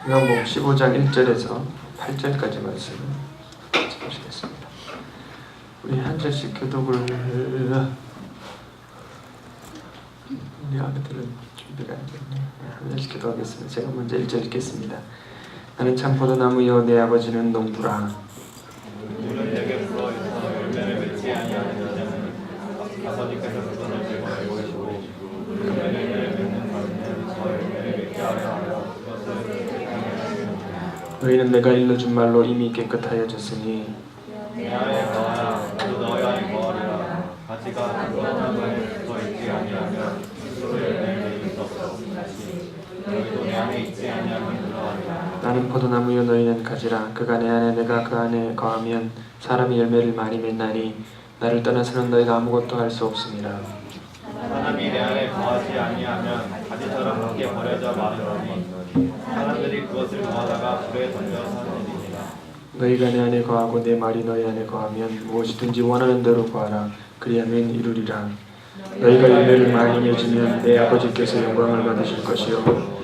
요한복음 15장 1절에서 8절까지 말씀을 보시겠습니다. 우리 한 절씩 교독을 우리 아이들은 준비가 안 됐네요. 한 절씩 교독하겠습니다. 제가 먼저 1절 읽겠습니다. 나는 참 포도나무여 내 아버지는 농부라. 너희는 내가 일러준 말로 이미 깨끗하여졌으니 내 안에 거하라 너도 너희 안에 거하리라. 가지가 포도나무에 붙어 있지 아니하면 스스로 열매를 맺을 수 없어. 너희도 내 안에 있지 아니하면 그러하리라. 나는 포도나무여 너희는 가지라. 그가 내 안에 내가 그 안에 거하면 사람이 열매를 많이 맺나니 나를 떠나서는 너희가 아무것도 할 수 없습니다. 사람이 내 안에 거하지 아니하면 가지처럼 밖에 버려져 마르노니 사람들이 그것을 모아다가 불에 던져서 내리니라. 너희가 내 안에 거하고 내 말이 너희 안에 거하면 무엇이든지 원하는 대로 구하라. 그리하면 이루리라. 너희가 열매를 많이 맺으면 내 아버지께서 영광을 받으실 것이요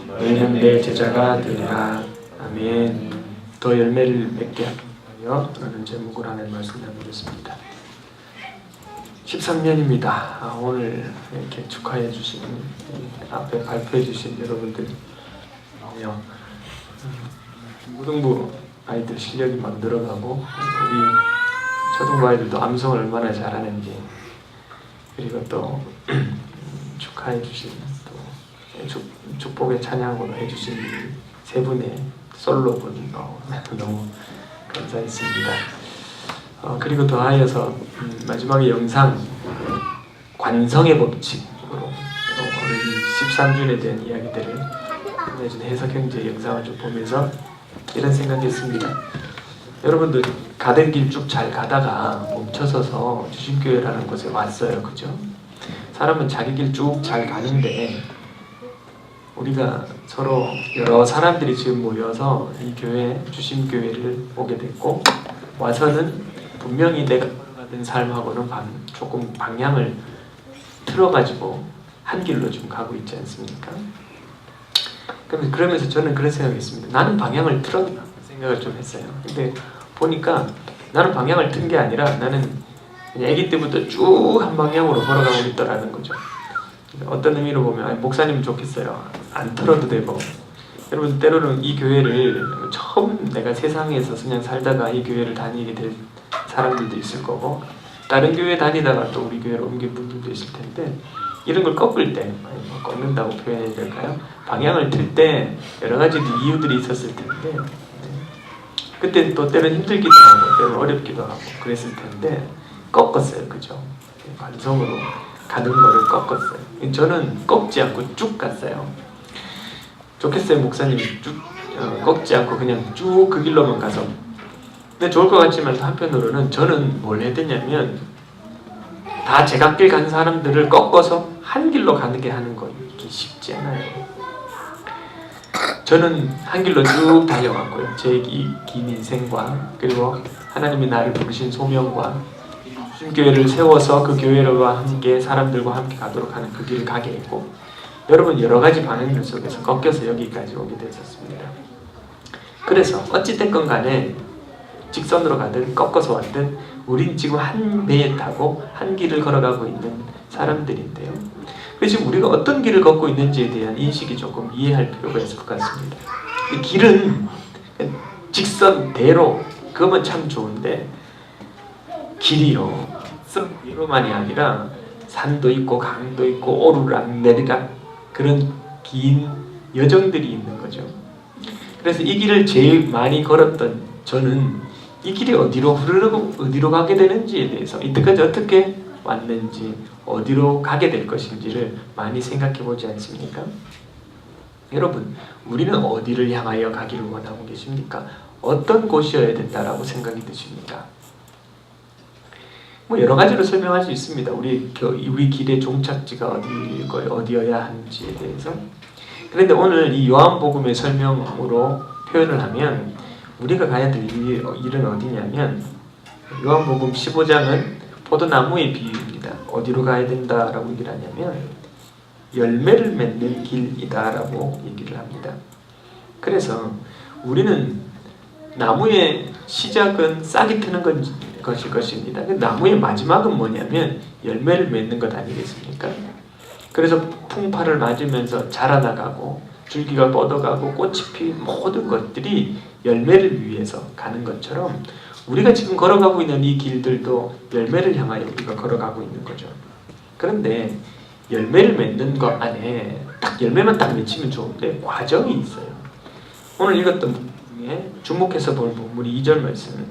너희는 내 제자가 되리라. 아멘. 더 열매를 맺게 하여 라는 제목으로 하나님 말씀 나누겠습니다. 13년입니다. 오늘 이렇게 축하해 주신 앞에 발표해 주신 여러분들 무등부 아이들 실력이 막 늘어가고 우리 초등부 아이들도 암송을 얼마나 잘하는지 그리고 또 축하해 주신 또 축복의 찬양으로 해주신 세 분의 솔로분 너무 감사했습니다. 그리고 더하여서 마지막에 영상 관성의 법칙으로 오늘 13주년에 대한 이야기들을 해준 해석형제 영상을 좀 보면서 이런 생각했습니다. 여러분들 가던 길 쭉 잘 가다가 멈춰서서 주심교회라는 곳에 왔어요. 그죠? 사람은 자기 길 쭉 잘 가는데 우리가 서로 여러 사람들이 지금 모여서 이 교회 주심교회를 오게 됐고 와서는 분명히 내가 걸어가던 삶하고는 조금 방향을 틀어가지고 한 길로 좀 가고 있지 않습니까? 그러면서 저는 그런 생각했습니다. 나는 방향을 틀었나 생각을 좀 했어요. 근데 보니까 나는 방향을 튼 게 아니라 나는 그냥 아기 때부터 쭉 한 방향으로 걸어가고 있더라는 거죠. 어떤 의미로 보면 목사님은 좋겠어요. 안 틀어도 되고 여러분 때로는 이 교회를 처음 내가 세상에서 그냥 살다가 이 교회를 다니게 될 사람들도 있을 거고 다른 교회 다니다가 또 우리 교회로 옮긴 분들도 있을 텐데 이런 걸 꺾을 때 꺾는다고 표현해야 될까요? 방향을 틀 때 여러 가지 이유들이 있었을 텐데 그때 또 때는 힘들기도 하고 때는 어렵기도 하고 그랬을 텐데 꺾었어요. 그죠? 관성으로 가는 거를 꺾었어요. 저는 꺾지 않고 쭉 갔어요. 좋겠어요. 목사님이 쭉 꺾지 않고 그냥 쭉 그 길로만 가서 근데 좋을 것 같지만 한편으로는 저는 뭘 했냐면 다 제각길 간 사람들을 꺾어서 한 길로 가는 게 하는 거 이게 쉽지 않아요. 저는 한 길로 쭉 달려갔고요. 제 긴 인생과 그리고 하나님이 나를 부르신 소명과 주심교회를 세워서 그 교회와 함께 사람들과 함께 가도록 하는 그 길을 가게 했고 여러분 여러 가지 방향들 속에서 꺾여서 여기까지 오게 됐었습니다. 그래서 어찌됐건 간에 직선으로 가든 꺾어서 왔든 우린 지금 한 배에 타고 한 길을 걸어가고 있는 사람들인데요. 그래서 지금 우리가 어떤 길을 걷고 있는지에 대한 인식이 조금 이해할 필요가 있을 것 같습니다. 이 길은 직선대로 그거면 참 좋은데 길이요 위로만이 아니라 산도 있고 강도 있고 오르락 내리락 그런 긴 여정들이 있는 거죠. 그래서 이 길을 제일 많이 걸었던 저는 이 길이 어디로 흐르고 어디로 가게 되는지에 대해서 이때까지 어떻게 왔는지 어디로 가게 될 것인지를 많이 생각해 보지 않습니까? 여러분 우리는 어디를 향하여 가기를 원하고 계십니까? 어떤 곳이어야 된다라고 생각이 드십니까? 뭐 여러 가지로 설명할 수 있습니다. 우리 길의 종착지가 어디여야 하는지에 대해서. 그런데 오늘 이 요한복음의 설명으로 표현을 하면 우리가 가야 될 일은 어디냐면 요한복음 15장은 포도나무의 비유입니다. 어디로 가야 된다라고 얘기를 하냐면 열매를 맺는 길이다라고 얘기를 합니다. 그래서 우리는 나무의 시작은 싹이 트는 것일 것입니다. 나무의 마지막은 뭐냐면 열매를 맺는 것 아니겠습니까? 그래서 풍파를 맞으면서 자라나가고 줄기가 뻗어가고 꽃이 피는 모든 것들이 열매를 위해서 가는 것처럼 우리가 지금 걸어가고 있는 이 길들도 열매를 향하여 우리가 걸어가고 있는 거죠. 그런데 열매를 맺는 것 안에 딱 열매만 딱 맺히면 좋은데 과정이 있어요. 오늘 읽었던 중에 주목해서 볼 본문이 2절 말씀.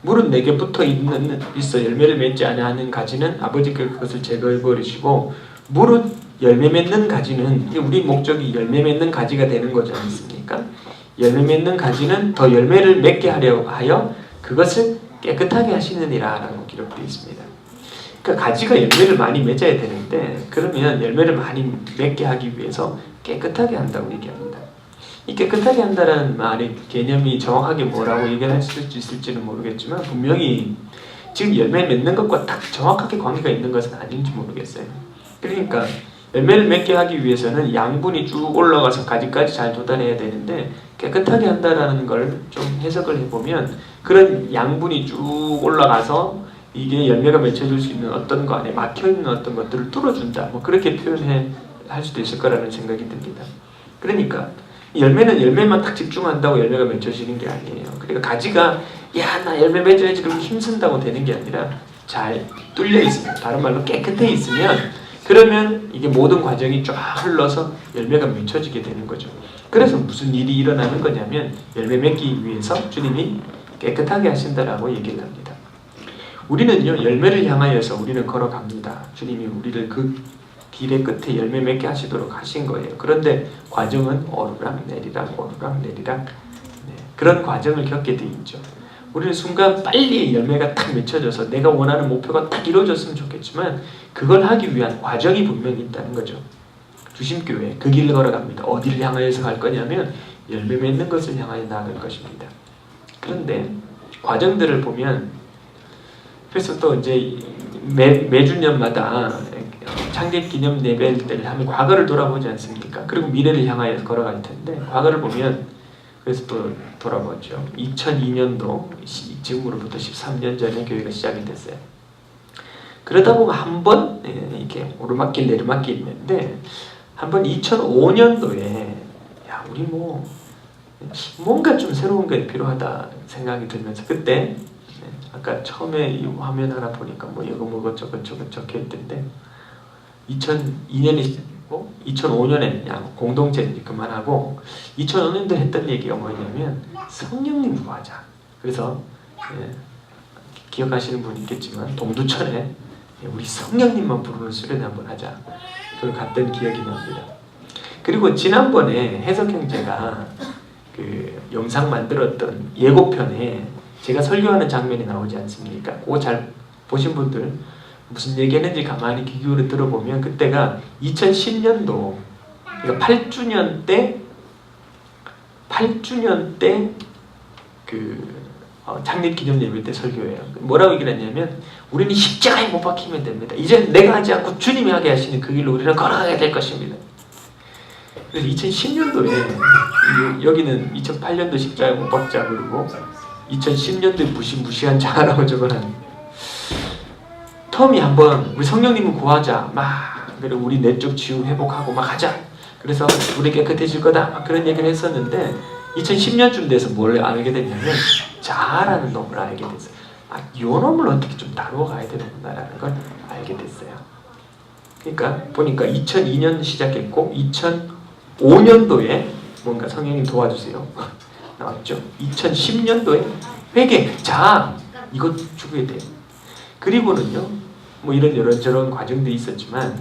물은 내게 붙어 있어 열매를 맺지 아니하는 가지는 아버지께 그것을 제거해 버리시고 물은 열매 맺는 가지는 우리 목적이 열매 맺는 가지가 되는 거지 않습니까? 열매 맺는 가지는 더 열매를 맺게 하려 하여 그것을 깨끗하게 하시느니라 라고 기록되어 있습니다. 그러니까 가지가 열매를 많이 맺어야 되는데 그러면 열매를 많이 맺게 하기 위해서 깨끗하게 한다고 얘기합니다. 이 깨끗하게 한다는 말의 개념이 정확하게 뭐라고 얘기할 수 있을지는 모르겠지만 분명히 지금 열매 맺는 것과 딱 정확하게 관계가 있는 것은 아닌지 모르겠어요. 그러니까 열매를 맺게 하기 위해서는 양분이 쭉 올라가서 가지까지 잘 도달해야 되는데 깨끗하게 한다라는 걸 좀 해석을 해보면 그런 양분이 쭉 올라가서 이게 열매가 맺혀질 수 있는 어떤 거 안에 막혀있는 어떤 것들을 뚫어준다. 뭐 그렇게 할 수도 있을 거라는 생각이 듭니다. 그러니까 열매는 열매만 딱 집중한다고 열매가 맺혀지는 게 아니에요. 그러니까 가지가 야 나 열매 맺어야지 그럼 힘쓴다고 되는 게 아니라 잘 뚫려 있으면 다른 말로 깨끗해 있으면 그러면 이게 모든 과정이 쫙 흘러서 열매가 맺혀지게 되는 거죠. 그래서 무슨 일이 일어나는 거냐면 열매 맺기 위해서 주님이 깨끗하게 하신다라고 얘기를 합니다. 우리는요 열매를 향하여서 우리는 걸어갑니다. 주님이 우리를 그 길의 끝에 열매 맺게 하시도록 하신 거예요. 그런데 과정은 오르락 내리락 오르락 내리락 그런 과정을 겪게 돼 있죠. 우리는 순간 빨리 열매가 딱 맺혀져서 내가 원하는 목표가 딱 이루어졌으면 좋겠지만 그걸 하기 위한 과정이 분명히 있다는 거죠. 주심교회 그 길을 걸어갑니다. 어디를 향하여서 갈 거냐면 열매 맺는 것을 향하여 나아갈 것입니다. 그런데 과정들을 보면 그래서 또 이제 매주년마다 창립기념 예배 때를 하면 과거를 돌아보지 않습니까? 그리고 미래를 향하여 걸어갈 텐데 과거를 보면 그래서 또 돌아보죠. 2002년도 지금으로부터 13년 전에 교회가 시작이 됐어요. 그러다 보면 한 번 이렇게 오르막길 내리막길 있는데 한 번 2005년도에 야 우리 뭐 뭔가 좀 새로운 게 필요하다 생각이 들면서 그때 아까 처음에 이 화면 하나 보니까 뭐 이거 뭐 저거 적혀 있던데 2002년에 시작했고 2005년에 그냥 공동체 이제 그만하고 2005년도 했던 얘기가 뭐냐면 성령님 구하자. 그래서 기억하시는 분 있겠지만 동두천에 우리 성령님만 부르는 수련회 한번 하자. 그걸 갔던 기억이 납니다. 그리고 지난번에 해석형제가 그 영상 만들었던 예고편에 제가 설교하는 장면이 나오지 않습니까? 그거 잘 보신 분들 무슨 얘기했는지 가만히 귀 기울여 들어보면 그때가 2010년도 그러니까 8주년 때 그 창립 기념 예배 때 설교예요. 뭐라고 얘기를 했냐면 우리는 십자가에 못 박히면 됩니다. 이제 내가 하지 않고 주님이 하게 하시는 그 길로 우리는 걸어가게 될 것입니다. 그래서 2010년도에 여기는 2008년도 십자가에 못 박자 그러고 2010년도에 무시한 자라고 적어놨는데 텀이 한번 우리 성령님은 구하자 막 그리고 우리 내적 치유 회복하고 막 하자 그래서 우리 깨끗해질 거다 막 그런 얘기를 했었는데 2010년쯤 돼서 뭘 알게 됐냐면 자아라는 놈을 알게 됐어요. 아, 이 놈을 어떻게 좀 다루어 가야 되는구나라는 걸 알게 됐어요. 그러니까 보니까 2002년 시작했고 2005년도에 뭔가 성령님 도와주세요 나왔죠. 2010년도에 회개 자아 이거 죽여야 돼요. 그리고는요 뭐 이런저런 과정들이 있었지만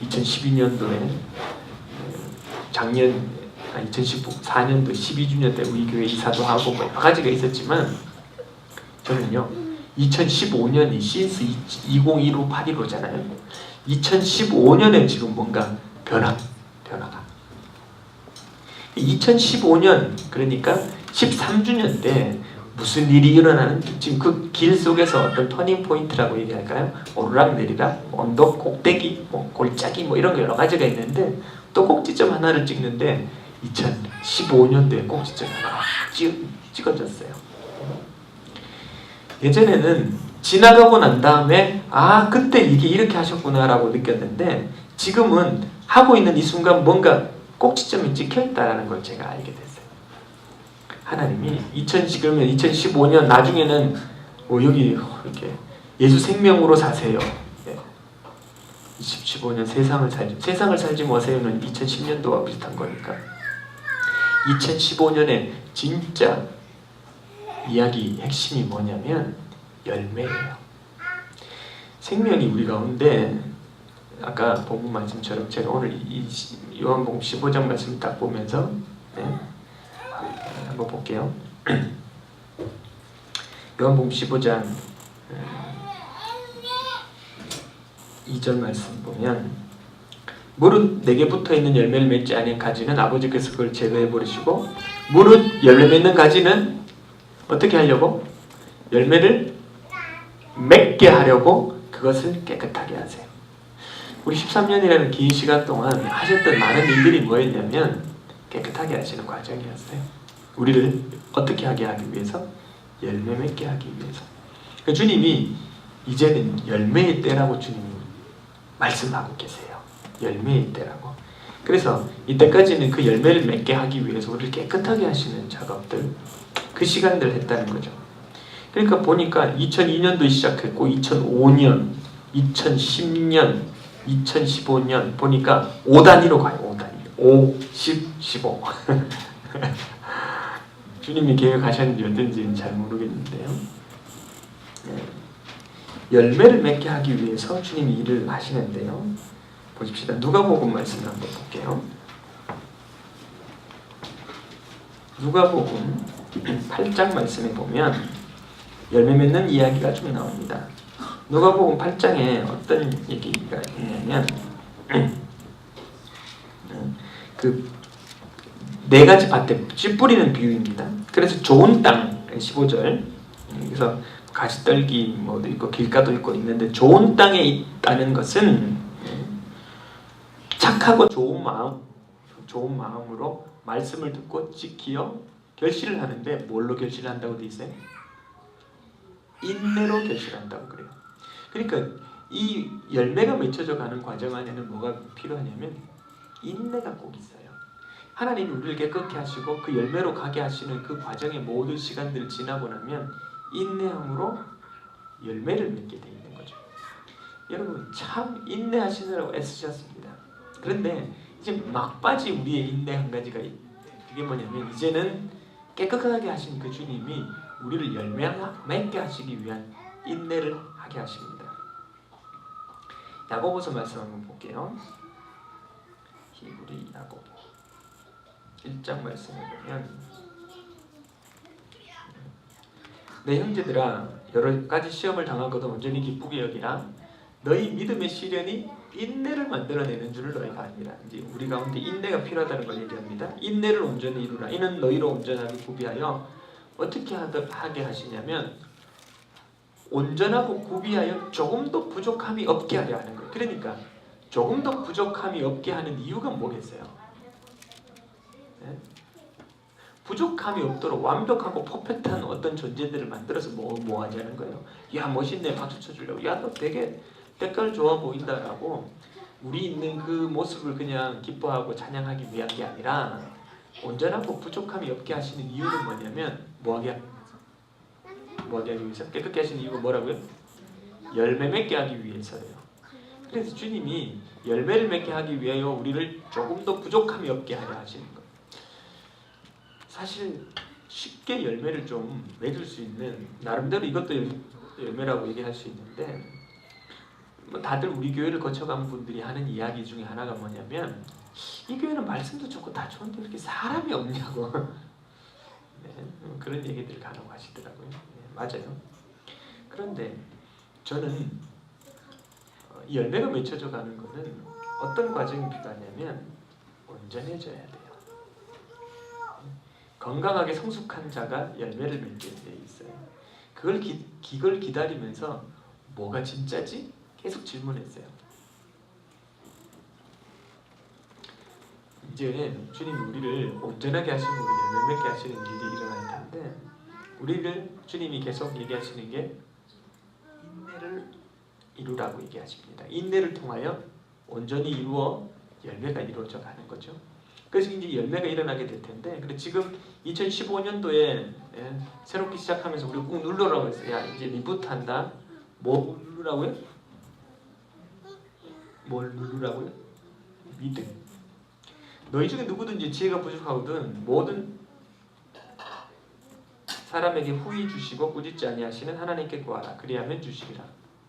2012년도에 작년 2014년도 12주년 때 우리 교회 이사도 하고 뭐 여러 가지가 있었지만 저는요 2015년이 신스 2015-815잖아요. 2015년에 지금 뭔가 변화가 2015년 그러니까 13주년 때 무슨 일이 일어나는 지금 그 길 속에서 어떤 터닝 포인트라고 얘기할까요? 오르락내리락, 언덕 꼭대기, 뭐 골짜기 뭐 이런 거 여러 가지가 있는데 또 꼭지점 하나를 찍는데 2015년도에 꼭지점 하나 찍어졌어요. 예전에는 지나가고 난 다음에 아 그때 이게 이렇게 하셨구나라고 느꼈는데 지금은 하고 있는 이 순간 뭔가 꼭지점이 찍혀있다는 걸 제가 알게 됐어요. 하나님이 2015년 나중에는 여기 이렇게 예수 생명으로 사세요. 2015년 세상을 살지 마세요는 2010년도와 비슷한 거니까 2015년에 진짜 이야기 핵심이 뭐냐면 열매예요. 생명이 우리 가운데 아까 본문 말씀처럼 제가 오늘 이 요한복음 15장 말씀 딱 보면서 한번 볼게요. 요한복음 15장 2절 말씀 보면 무릇 내게 붙어있는 열매를 맺지 아니한 가지는 아버지께서 그걸 제거해 버리시고 무릇 열매 맺는 가지는 어떻게 하려고? 열매를 맺게 하려고 그것을 깨끗하게 하세요. 우리 13년이라는 긴 시간 동안 하셨던 많은 일들이 뭐였냐면 깨끗하게 하시는 과정이었어요. 우리를 어떻게 하게 하기 위해서? 열매 맺게 하기 위해서. 그러니까 주님이 이제는 열매의 때라고 주님이 말씀하고 계세요. 열매의 때라고. 그래서 이때까지는 그 열매를 맺게 하기 위해서 우리를 깨끗하게 하시는 작업들, 그 시간들을 했다는 거죠. 그러니까 보니까 2002년도 시작했고 2005년, 2010년, 2015년 보니까 5단위로 가요. 5단위. 5, 10, 15. 주님이 계획하셨는지 어떤지는 잘 모르겠는데요. 열매를 맺게 하기 위해서 주님이 일을 하시는데요. 보십시다. 누가복음 말씀을 한번 볼게요. 누가복음 8장 말씀에 보면 열매 맺는 이야기가 좀 나옵니다. 누가복음 8장에 어떤 얘기가 있냐면 그 네 가지 밭에 씨 뿌리는 비유입니다. 그래서 좋은 땅 15절 그래서 가시떨기 뭐도 있고 길가도 있고 있는데 좋은 땅에 있다는 것은 착하고 좋은 마음으로 말씀을 듣고 지키어 결실을 하는데 뭘로 결실을 한다고 돼 있어요? 인내로 결실한다고 그래요. 그러니까 이 열매가 맺혀져 가는 과정 안에는 뭐가 필요하냐면 인내가 꼭 있어요. 하나님이 우리를 깨끗게 하시고 그 열매로 가게 하시는 그 과정의 모든 시간들을 지나고 나면 인내함으로 열매를 맺게 돼 있는 거죠. 여러분 참 인내하시느라고 애쓰셨습니다. 그런데 이제 막바지 우리의 인내 한 가지가 그게 뭐냐면 이제는 깨끗하게 하신 그 주님이 우리를 열매 맺게 하시기 위한 인내를 하게 하십니다. 야고보서 말씀 한번 볼게요. 히브리 야고보 1장 말씀을 보면 내 형제들아 여러 가지 시험을 당하고도 온전히 기쁘게 여기라. 너희 믿음의 시련이 인내를 만들어내는 줄을 너희가 아니라. 이제 우리 가운데 인내가 필요하다는 걸 얘기합니다. 인내를 온전히 이루라. 이는 너희로 온전하게 구비하여 어떻게 하게 하시냐면 온전하고 구비하여 조금도 부족함이 없게 하려 하는 거예요. 그러니까 조금도 부족함이 없게 하는 이유가 뭐겠어요? 네? 부족함이 없도록 완벽하고 퍼펙트한 어떤 존재들을 만들어서 뭐 하자는 거예요? 야 멋있네 박수 쳐주려고. 야 너 되게 때깔 좋아 보인다라고 우리 있는 그 모습을 그냥 기뻐하고 찬양하기 위한 게 아니라 온전하고 부족함이 없게 하시는 이유는 뭐냐면 뭐하게 하기 위해서? 깨끗게 하시는 이유가 뭐라고요? 열매 맺게 하기 위해서예요. 그래서 주님이 열매를 맺게 하기 위하여 우리를 조금 더 부족함이 없게 하려 하시는 거예요. 사실 쉽게 열매를 좀 맺을 수 있는 나름대로 이것도 열매라고 얘기할 수 있는데 뭐 다들 우리 교회를 거쳐간 분들이 하는 이야기 중에 하나가 뭐냐면 이 교회는 말씀도 좋고 다 좋은데 이렇게 사람이 없냐고 네, 그런 얘기들 간혹 하시더라고요. 네, 맞아요. 그런데 저는 이 열매가 맺혀져 가는 것은 어떤 과정이 필요하냐면 온전해져야 돼요. 건강하게 성숙한 자가 열매를 맺게 돼 있어요. 그걸 그걸 기다리면서 뭐가 진짜지? 계속 질문했어요. 이제 주님이 우리를 온전하게 하시고 열매 맺게 하시는 일이 일어날 텐데 우리를 주님이 계속 얘기하시는 게 인내를 이루라고 얘기하십니다. 인내를 통하여 온전히 이루어 열매가 이루어져 가는 거죠. 그래서 이제 열매가 일어나게 될 텐데, 근데 지금 2015년도에 새롭게 시작하면서 우리 꾹 누르라고 했어요. 야, 이제 리부트 한다. 뭐 누르라고요? 뭘 누르라고요? 믿음. 너희 중에 누구든지 지혜가 부족하거든 모든 사람에게 후히 주시고 꾸짖지 아니하시는 하나님께 구하라. 그리하면 주시리라.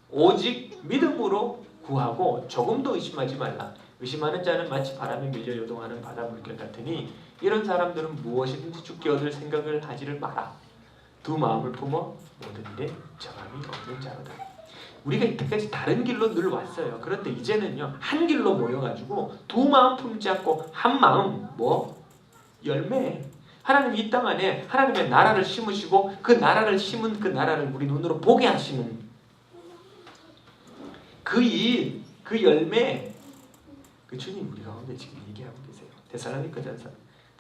오직 믿음으로 구하고 조금도 의심하지 말라. 의심하는 자는 마치 바람에 밀려 요동하는 바다 물결 같으니 이런 사람들은 무엇이든지 죽게 얻을 생각을 하지를 마라. 두 마음을 품어 모든 일에 정함이 없는 자로다. 우리가 이때까지 다른 길로 늘 왔어요. 그런데 이제는요 한 길로 모여가지고 두 마음 품지 않고 한 마음 열매. 하나님이 이 땅 안에 하나님의 나라를 심으시고 그 나라를 심은 그 나라를 우리 눈으로 보게 하시는 그 일, 그 열매, 그 주님 우리 가운데 지금 얘기하고 계세요.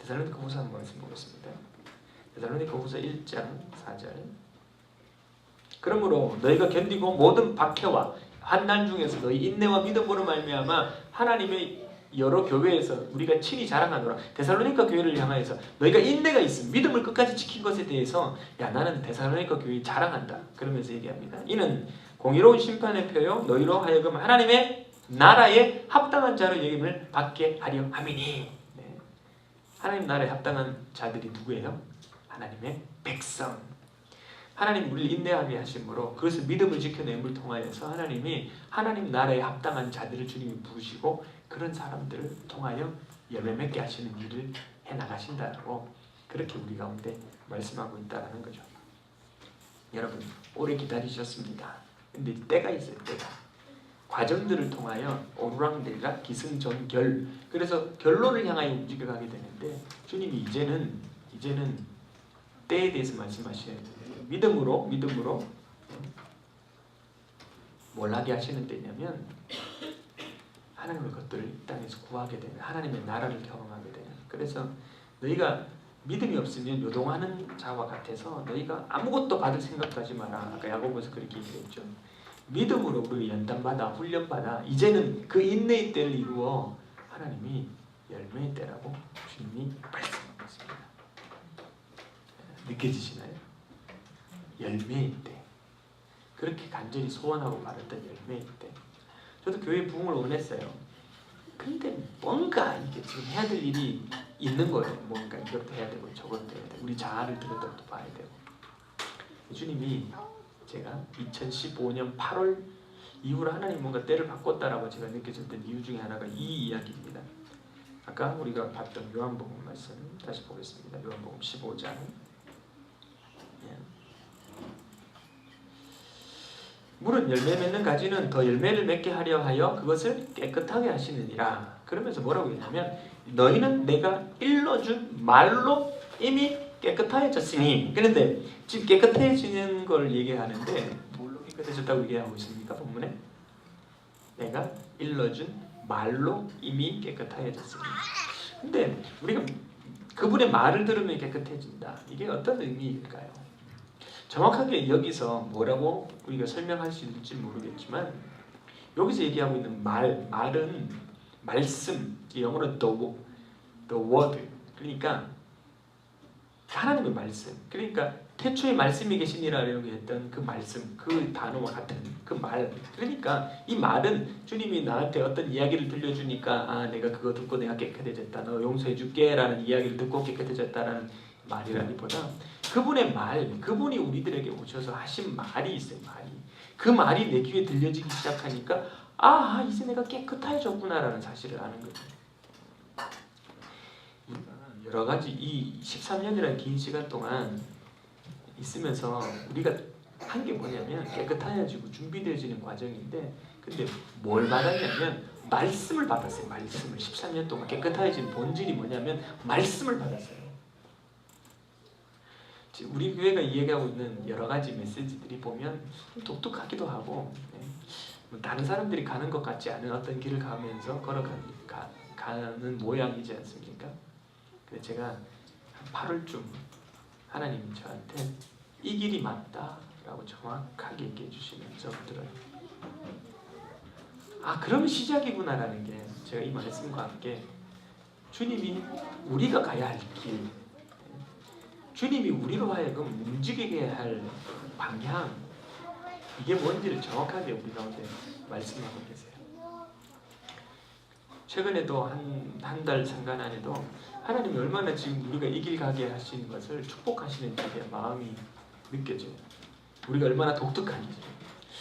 데살로니가후서 한번 말씀 보겠습니다. 데살로니가후서 1장 4절. 그러므로 너희가 견디고 모든 박해와 환난 중에서 너희 인내와 믿음으로 말미암아 하나님의 여러 교회에서 우리가 친히 자랑하노라. 데살로니가 교회를 향하여서 너희가 인내가 있음, 믿음을 끝까지 지킨 것에 대해서 야 나는 데살로니가 교회 자랑한다. 그러면서 얘기합니다. 이는 공의로운 심판의 표요 너희로 하여금 하나님의 나라에 합당한 자로 여김을 받게 하려 함이니. 네. 하나님 나라에 합당한 자들이 누구예요? 하나님의 백성. 하나님 우리를 인내하게 하심으로 그것을 믿음을 지켜냄을 통하여서 하나님이 하나님 나라에 합당한 자들을 주님이 부르시고 그런 사람들을 통하여 열매 맺게 하시는 일을 해나가신다고 그렇게 우리 가운데 말씀하고 있다는 거죠. 여러분 오래 기다리셨습니다. 근데 때가 있어요. 때가. 과정들을 통하여 오르락내리락 기승전결. 그래서 결론을 향하여 움직여가게 되는데 주님이 이제는 때에 대해서 말씀하셔야 돼요. 믿음으로 뭘 하게 하시는 때냐면 하나님의 것들을 이 땅에서 구하게 되는 하나님의 나라를 경험하게 되는. 그래서 너희가 믿음이 없으면 요동하는 자와 같아서 너희가 아무것도 받을 생각도 하지 마라. 아까 야고보서 그렇게 얘기했죠. 믿음으로 우리가 연단받아 훈련받아 이제는 그 인내의 때를 이루어 하나님이 열매의 때라고 주님이 말씀하고 있습니다. 느껴지시나요? 열매의 때. 그렇게 간절히 소원하고 바랬던 열매의 때. 저도 교회 부흥을 원했어요. 근데 뭔가 이게 지금 해야 될 일이 있는 거예요. 뭔가 이것도 해야 되고 저것도 해야 되고 우리 자아를 들여다 봐야 되고. 주님이 제가 2015년 8월 이후로 하나님 뭔가 때를 바꿨다라고 제가 느껴졌던 이유 중에 하나가 이 이야기입니다. 아까 우리가 봤던 요한복음 말씀 다시 보겠습니다. 요한복음 15장. 물은 열매 맺는 가지는 더 열매를 맺게 하려 하여 그것을 깨끗하게 하시느니라. 그러면서 뭐라고 했냐면 너희는 내가 일러준 말로 이미 깨끗해졌으니. 그런데 지금 깨끗해지는 걸 얘기하는데 뭘로 깨끗해졌다고 얘기하고 있습니까? 본문에 내가 일러준 말로 이미 깨끗해졌으니. 근데 우리가 그분의 말을 들으면 깨끗해진다. 이게 어떤 의미일까요? 정확하게 여기서 뭐라고 우리가 설명할 수 있을지 모르겠지만 여기서 얘기하고 있는 말은 말씀, 영어로 the word. 그러니까 하나님의 말씀. 그러니까 태초에 말씀이 계시니라고 했던 그 말씀, 그 단어와 같은 그 말. 그러니까 이 말은 주님이 나한테 어떤 이야기를 들려주니까 아 내가 그거 듣고 내가 깨끗해졌다. 너 용서해줄게 라는 이야기를 듣고 깨끗해졌다라는 말이라기보다 그분의 말, 그분이 우리들에게 오셔서 하신 말이 있어요. 그 말이 내 귀에 들려지기 시작하니까 아 이제 내가 깨끗해졌구나라는 사실을 아는 거죠. 여러 가지 이 13년이라는 긴 시간 동안 있으면서 우리가 한 게 뭐냐면 깨끗해지고 준비되어지는 과정인데 근데 뭘 받았냐면 말씀을 받았어요. 말씀을 13년 동안 깨끗해진 본질이 뭐냐면 말씀을 받았어요. 우리 교회가 이야기하고 있는 여러 가지 메시지들이 보면 독특하기도 하고 다른 사람들이 가는 것 같지 않은 어떤 길을 가면서 가는 모양이지 않습니까? 그래서 제가 한 8월쯤 하나님이 저한테 이 길이 맞다라고 정확하게 얘기해 주시면서 들어요. 아, 그러면 시작이구나라는 게 제가 이 말씀과 함께 주님이 우리가 가야 할 길, 주님이 우리로 하여금 움직이게 할 방향, 이게 뭔지를 정확하게 우리 가운데 말씀하고 계세요. 최근에도 한 달 상간 안에도 하나님이 얼마나 지금 우리가 이 길 가게 하시는 것을 축복하시는지에 대한 마음이 느껴져요. 우리가 얼마나 독특한지,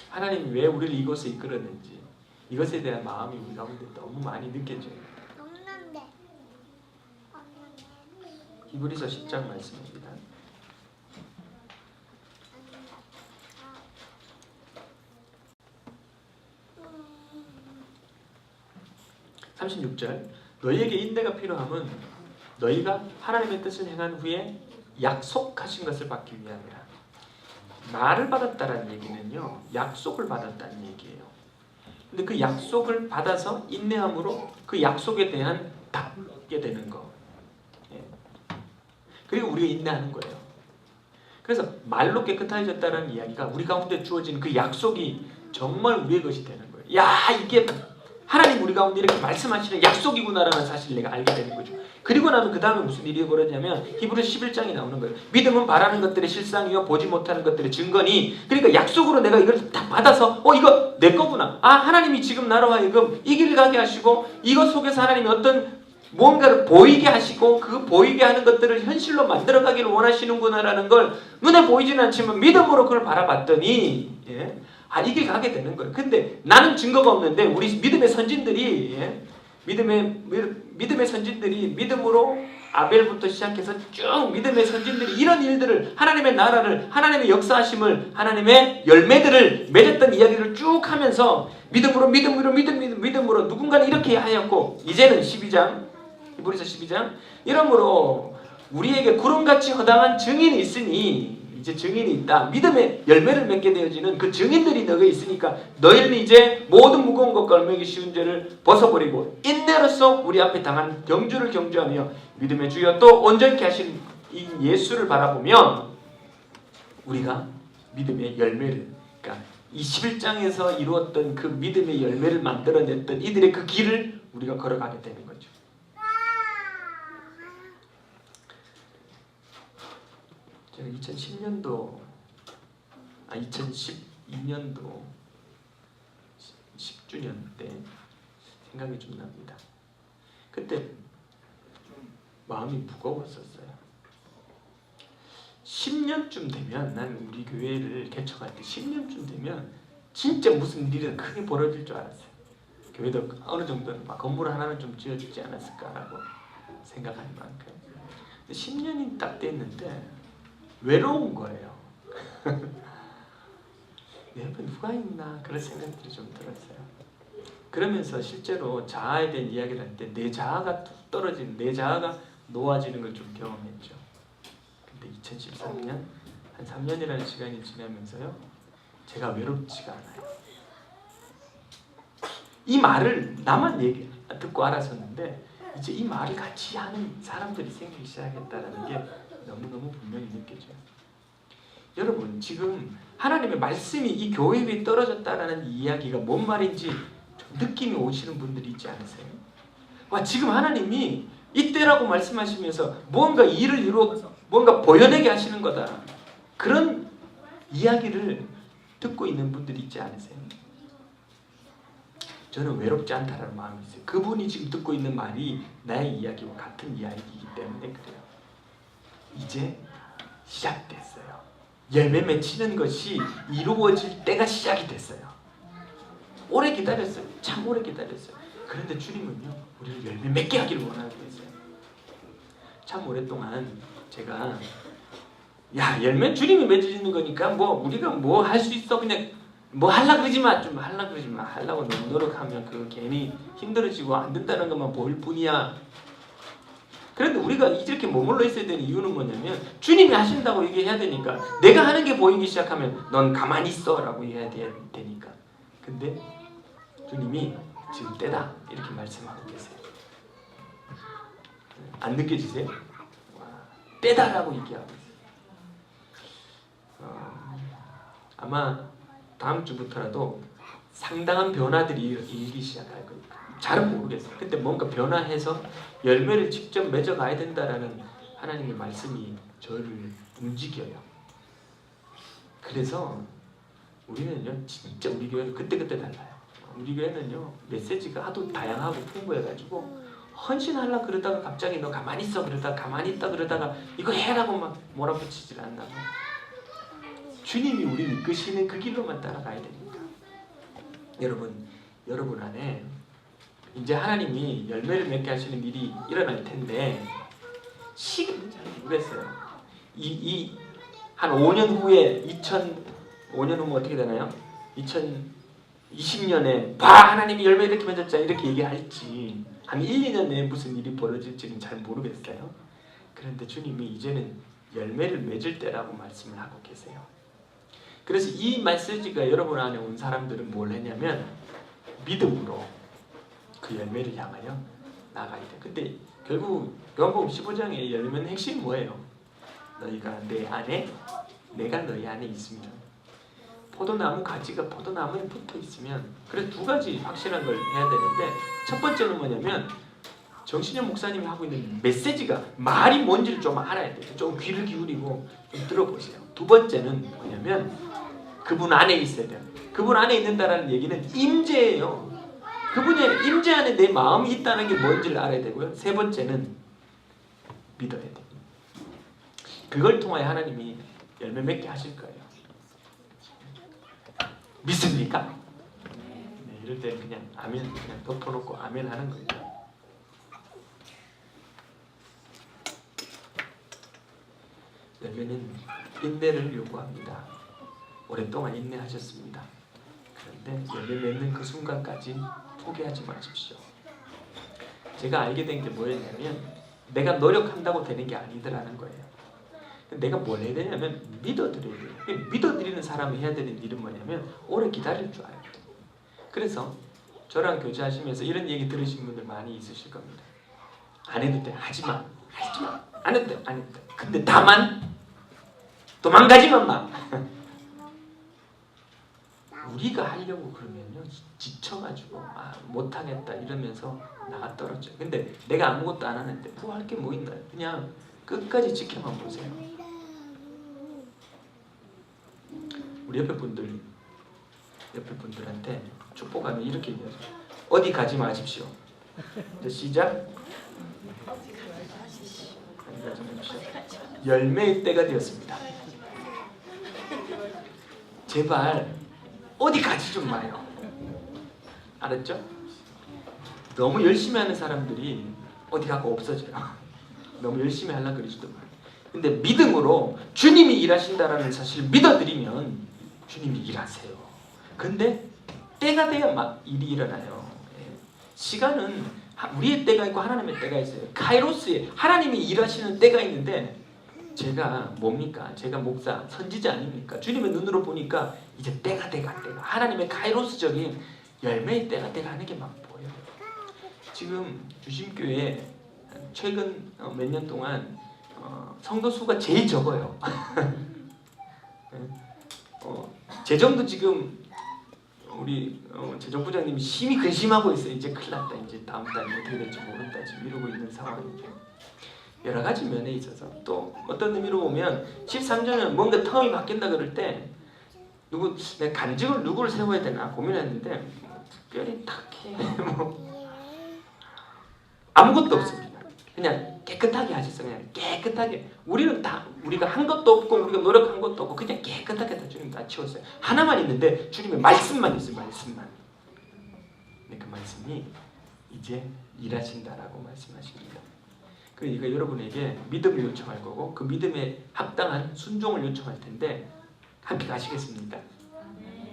하나님이 왜 우리를 이곳에 이끌었는지, 이것에 대한 마음이 우리 가운데 너무 많이 느껴져요. 히브리서 10장 말씀입니다. 36절, 너희에게 인내가 필요함은 너희가 하나님의 뜻을 행한 후에 약속하신 것을 받기 위함이라. 말을 받았다라는 얘기는요, 약속을 받았다는 얘기예요. 근데 그 약속을 받아서 인내함으로 그 약속에 대한 답게 되는 거. 그리고 우리가 인내하는 거예요. 그래서 말로 깨끗해졌다는 이야기가 우리 가운데 주어진 그 약속이 정말 우리의 것이 되는 거예요. 야, 이게 하나님 우리 가운데 이렇게 말씀하시는 약속이구나라는 사실을 내가 알게 되는 거죠. 그리고 나면 그 다음에 무슨 일이 벌어지냐면 히브리서 11장이 나오는 거예요. 믿음은 바라는 것들의 실상이요 보지 못하는 것들의 증거니. 그러니까 약속으로 내가 이걸 다 받아서 이거 내 거구나. 아, 하나님이 지금 나로 하여금 이 길을 가게 하시고 이것 속에서 하나님이 어떤 뭔가를 보이게 하시고 그 보이게 하는 것들을 현실로 만들어가기를 원하시는구나라는 걸 눈에 보이지는 않지만 믿음으로 그걸 바라봤더니 이 길 가게 되는 거예요. 근데 나는 증거가 없는데 우리 믿음의 선진들이 믿음의 선진들이 믿음으로 아벨부터 시작해서 쭉 믿음의 선진들이 이런 일들을 하나님의 나라를 하나님의 역사하심을 하나님의 열매들을 맺었던 이야기를 쭉 하면서 믿음으로 누군가는 이렇게 하였고 이제는 12장 히브리서 12장 이러므로 우리에게 구름같이 허당한 증인이 있으니 이제 증인이 있다. 믿음의 열매를 맺게 되어지는 그 증인들이 너희에 있으니까 너희는 이제 모든 무거운 것과 얼매기 쉬운 죄를 벗어버리고 인내로서 우리 앞에 당한 경주를 경주하며 믿음의 주여 또 온전케 하신 이 예수를 바라보면 우리가 믿음의 열매를, 그러니까 이 11장에서 이루었던 그 믿음의 열매를 만들어냈던 이들의 그 길을 우리가 걸어가게 되는 거죠. 제가 2012년도 10주년 때 생각이 좀 납니다. 그때 좀 마음이 무거웠었어요. 10년쯤 되면 난 우리 교회를 개척할 때 10년쯤 되면 진짜 무슨 일이 크게 벌어질 줄 알았어요. 교회도 어느 정도는 막 건물 하나는 좀 지어주지 않았을까라고 생각할 만큼. 10년이 딱 됐는데 외로운 거예요. 내 옆에 누가 있나 그런 생각들이 좀 들었어요. 그러면서 실제로 자아에 대한 이야기를 할 때 내 자아가 뚝 떨어지는, 내 자아가 놓아지는 걸 좀 경험했죠. 근데 2013년 한 3년이라는 시간이 지나면서요, 제가 외롭지가 않아요. 이 말을 나만 듣고 알았었는데 이제 이 말을 같이 하는 사람들이 생기기 시작했다는 게 너무너무 분명히 느껴져요. 여러분, 지금 하나님의 말씀이 이 교회 위에 떨어졌다라는 이야기가 뭔 말인지 좀 느낌이 오시는 분들이 있지 않으세요? 와, 지금 하나님이 이때라고 말씀하시면서 뭔가 일을 이루어 뭔가 보여내게 하시는 거다. 그런 이야기를 듣고 있는 분들이 있지 않으세요? 저는 외롭지 않다라는 마음이 있어요. 그분이 지금 듣고 있는 말이 나의 이야기와 같은 이야기이기 때문에 그래요. 이제 시작됐어요. 열매 맺히는 것이 이루어질 때가 시작이 됐어요. 오래 기다렸어요. 참 오래 기다렸어요. 그런데 주님은요, 우리를 열매 맺게 하기를 원하고 계세요. 참 오랫동안 제가 열매 주님이 맺어주는 거니까 우리가 할 수 있어, 그냥 하려고 그러지 마. 하려고 너무 노력하면 그 괜히 힘들어지고 안 된다는 것만 보일 뿐이야. 그런데 우리가 이렇게 머물러 있어야 되는 이유는 뭐냐면 주님이 하신다고 얘기해야 되니까 내가 하는 게 보이기 시작하면 넌 가만히 있어 라고 해야 되니까. 근데 주님이 지금 때다 이렇게 말씀하고 계세요. 안 느껴지세요? 때다라고 얘기하고 있어요. 아마 다음 주부터라도 상당한 변화들이 일기 시작할 거예요. 잘은 모르겠어요. 근데 뭔가 변화해서 열매를 직접 맺어가야 된다라는 하나님의 말씀이 저를 움직여요. 그래서 우리는요, 진짜 우리 교회는 그때그때 달라요. 우리 교회는요, 메시지가 하도 다양하고 풍부해가지고 헌신하려고 그러다가 갑자기 너 가만히 있어 그러다가 가만히 있다 그러다가 이거 해라고 막 몰아붙이질 않나고 주님이 우리를 이끄시는 그 길로만 따라가야 됩니다. 여러분 안에 이제 하나님이 열매를 맺게 하시는 일이 일어날 텐데 시기는 잘 모르겠어요. 한 5년 후에 5년 후면 어떻게 되나요? 2020년에 봐 하나님이 열매 이렇게 맺었자 이렇게 얘기할지 한 1, 2년 내에 무슨 일이 벌어질지는 잘 모르겠어요. 그런데 주님이 이제는 열매를 맺을 때라고 말씀을 하고 계세요. 그래서 이 메시지가 여러분 안에 온 사람들은 뭘 했냐면 믿음으로 그 열매를 향하여 나가야 돼. 근데 결국 요한복음 15장의 열매는 핵심이 뭐예요? 너희가 내 안에 내가 너희 안에 있습니다. 포도나무 가지가 포도나무에 붙어 있으면 그래서 두 가지 확실한 걸 해야 되는데 첫 번째는 뭐냐면 정신현 목사님이 하고 있는 메시지가 말이 뭔지를 좀 알아야 돼요. 좀 귀를 기울이고 좀 들어보세요. 두 번째는 뭐냐면 그분 안에 있어야 돼요. 그분 안에 있는다라는 얘기는 임재예요. 그분의 임재 안에 내 마음이 있다는 게 뭔지를 알아야 되고요. 세 번째는 믿어야 돼요. 그걸 통하여 하나님이 열매 맺게 하실 거예요. 믿습니까? 네, 이럴 때는 그냥 아멘 그냥 덮어놓고 아멘 하는 거예요. 열매는 인내를 요구합니다. 오랫동안 인내하셨습니다. 그런데 열매 맺는 그 순간까지 포기하지 마십시오. 제가 알게 된 게 뭐였냐면 내가 노력한다고 되는 게 아니더라는 거예요. 내가 뭘 해야 되냐면 믿어드려야 돼요. 믿어드리는 사람이 해야 되는 일은 뭐냐면 오래 기다릴 줄 알아야 돼요. 그래서 저랑 교제하시면서 이런 얘기 들으신 분들 많이 있으실 겁니다. 안 해도 돼. 하지마. 안 해도 돼. 안 해도 돼. 근데 다만 도망가지만 마. 우리가 하려고 그러면요 지쳐가지고 못하겠다 이러면서 나가 떨어져요. 근데 내가 아무것도 안 하는데 뭐 할 게 뭐 있나요? 그냥 끝까지 지켜만 보세요. 우리 옆에 분들한테 축복하면 이렇게 얘기하죠. 어디 가지 마십시오. 이제 시작. 어디 가지 마십시오. 열매의 때가 되었습니다. 제발 어디 가지 좀 마요. 알았죠? 너무 열심히 하는 사람들이 어디 가고 없어져요. 너무 열심히 하려고 그러지도 마. 근데 믿음으로 주님이 일하신다라는 사실을 믿어드리면 주님이 일하세요. 근데 때가 돼야 막 일이 일어나요. 시간은 우리의 때가 있고 하나님의 때가 있어요. 카이로스에 하나님이 일하시는 때가 있는데 제가 뭡니까? 제가 목사, 선지자 아닙니까? 주님의 눈으로 보니까 이제 때가 돼가 하나님의 카이로스적인 열매의 때가 돼가 하는 게 막 보여요. 지금 주심교회 최근 몇 년 동안 성도 수가 제일 적어요. 재정도 지금 우리 재정부장님이 심히 근심하고 있어요. 이제 큰일 났다. 이제 다음 달에 어떻게 될지 모른다. 지금 이러고 있는 상황이죠. 여러 가지 면에 있어서 또 어떤 의미로 보면 13년은 뭔가 텀이 바뀐다 그럴 때 내가 간직을 누구를 세워야 되나 고민했는데 특별히 딱히 아무것도 없습니다. 그냥 깨끗하게 하셨어요. 그냥 깨끗하게. 우리가 한 것도 없고 우리가 노력한 것도 없고 그냥 깨끗하게 다 주님 다 치웠어요. 하나만 있는데 주님의 말씀만 있어요. 말씀만. 근데 그 말씀이 이제 일하신다라고 말씀하십니다. 그러니까 여러분에게 믿음을 요청할 거고 그 믿음에 합당한 순종을 요청할 텐데 함께 가시겠습니다.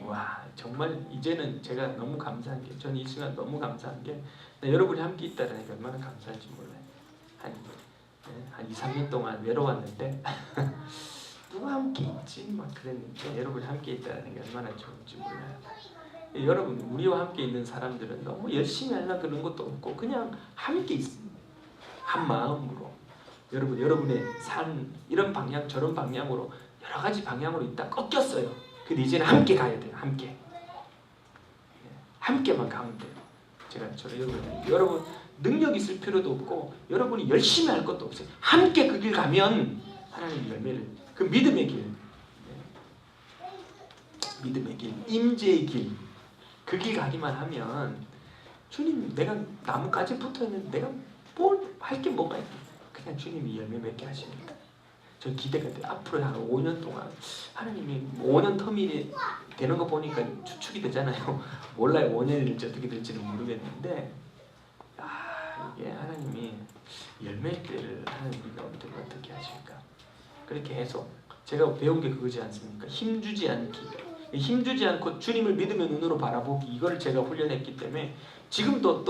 와 정말 이제는 제가 너무 감사한 게 저는 이 시간 너무 감사한 게 여러분이 함께 있다는 게 얼마나 감사한지 몰라요. 하나님 한 2, 3년 동안 외로웠는데 누가 함께 있지? 막 그랬는데 여러분이 함께 있다는 게 얼마나 좋은지 몰라요. 여러분, 우리와 함께 있는 사람들은 너무 열심히 하려고 그런 것도 없고 그냥 함께 있습니다. 한 마음으로. 여러분, 여러분의 삶 이런 방향 저런 방향으로 여러 가지 방향으로 있다 꺾였어요. 근데 이제는 함께 가야 돼요. 함께. 함께만 가면 돼요. 제가 여러분 능력 있을 필요도 없고 여러분이 열심히 할 것도 없어요. 함께 그 길 가면 하나님 열매를, 그 믿음의 길, 믿음의 길, 임재의 길, 그 길 가기만 하면 주님, 내가 나뭇가지 붙어있는데 내가 뭘 할 게 뭐가 있나? 그냥 주님이 열매 맺게 하십니다. 전 기대가 돼요. 앞으로 한 5년 동안 하나님이 5년 텀이 되는 거 보니까 추측이 되잖아요. 몰라요. 5년이 될지 어떻게 될지는 모르겠는데 이게 하나님이 열매의 때를 하나님이 어떻게 하실까? 그렇게 해서 제가 배운 게 그거지 않습니까? 힘주지 않기. 힘주지 않고 주님을 믿음의 눈으로 바라보기, 이걸 제가 훈련했기 때문에 지금도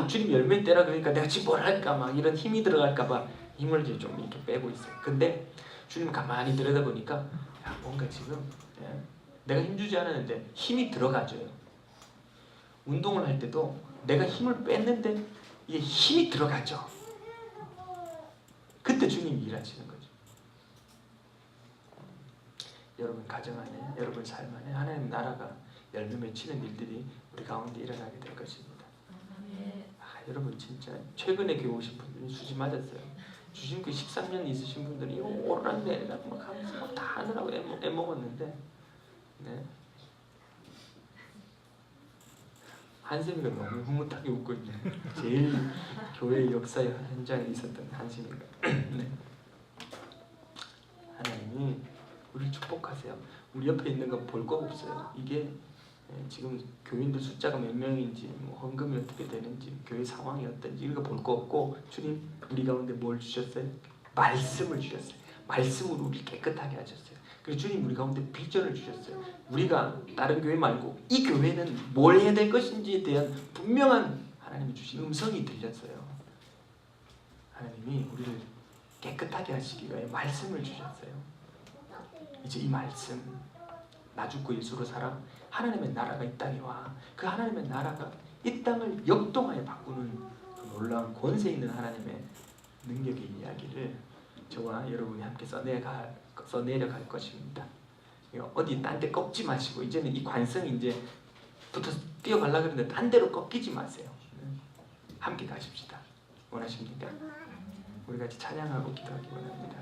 주님 열매 때라 그러니까 내가 지금 뭘 할까 막 이런 힘이 들어갈까 봐 힘을 이제 좀 이렇게 빼고 있어요. 근데 주님 가만히 들여다보니까 뭔가 지금 내가 힘주지 않았는데 힘이 들어가져요. 운동을 할 때도 내가 힘을 뺐는데 이게 힘이 들어가죠. 그때 주님이 일하시는 거죠. 여러분 가정 안에, 여러분 삶 안에 하나님 나라가 열매 맺히는 일들이 우리 가운데 일어나게 될 것입니다. 여러분 진짜 최근에 교회 오신 분들이 수지 맞았어요. 주신교 13년 있으신 분들이 오르락 내리락 막 하면서 막 다 하느라고 애먹었는데 한샘이가 너무 흐뭇하게 웃고 있네. 제일 교회 역사 현장에 있었던 한샘이가. 하나님이 우리를 축복하세요. 우리 옆에 있는 건 볼 거 없어요. 이게 지금 교인들 숫자가 몇 명인지, 헌금이 어떻게 되는지, 교회 상황이 어떤지 이거 볼 거 없고 주님 우리 가운데 뭘 주셨어요? 말씀을 주셨어요. 말씀으로 우리 깨끗하게 하셨어요. 그리고 주님 우리 가운데 비전을 주셨어요. 우리가 다른 교회 말고 이 교회는 뭘 해야 될 것인지에 대한 분명한 하나님이 주신 음성이 들렸어요. 하나님이 우리를 깨끗하게 하시기 위해 말씀을 주셨어요. 이제 이 말씀, 나 죽고 예수로 살아 하나님의 나라가 이 땅에 와. 그 하나님의 나라가 이 땅을 역동하여 바꾸는 그 놀라운 권세 있는 하나님의 능력의 이야기를 저와 여러분이 함께 써내려갈 것입니다. 어디 딴 데 꺾지 마시고 이제는 이 관성이 이제 붙어서 뛰어가려고 그러는데 딴 데로 꺾이지 마세요. 함께 가십시다. 원하십니까? 우리 같이 찬양하고 기도하기 원합니다.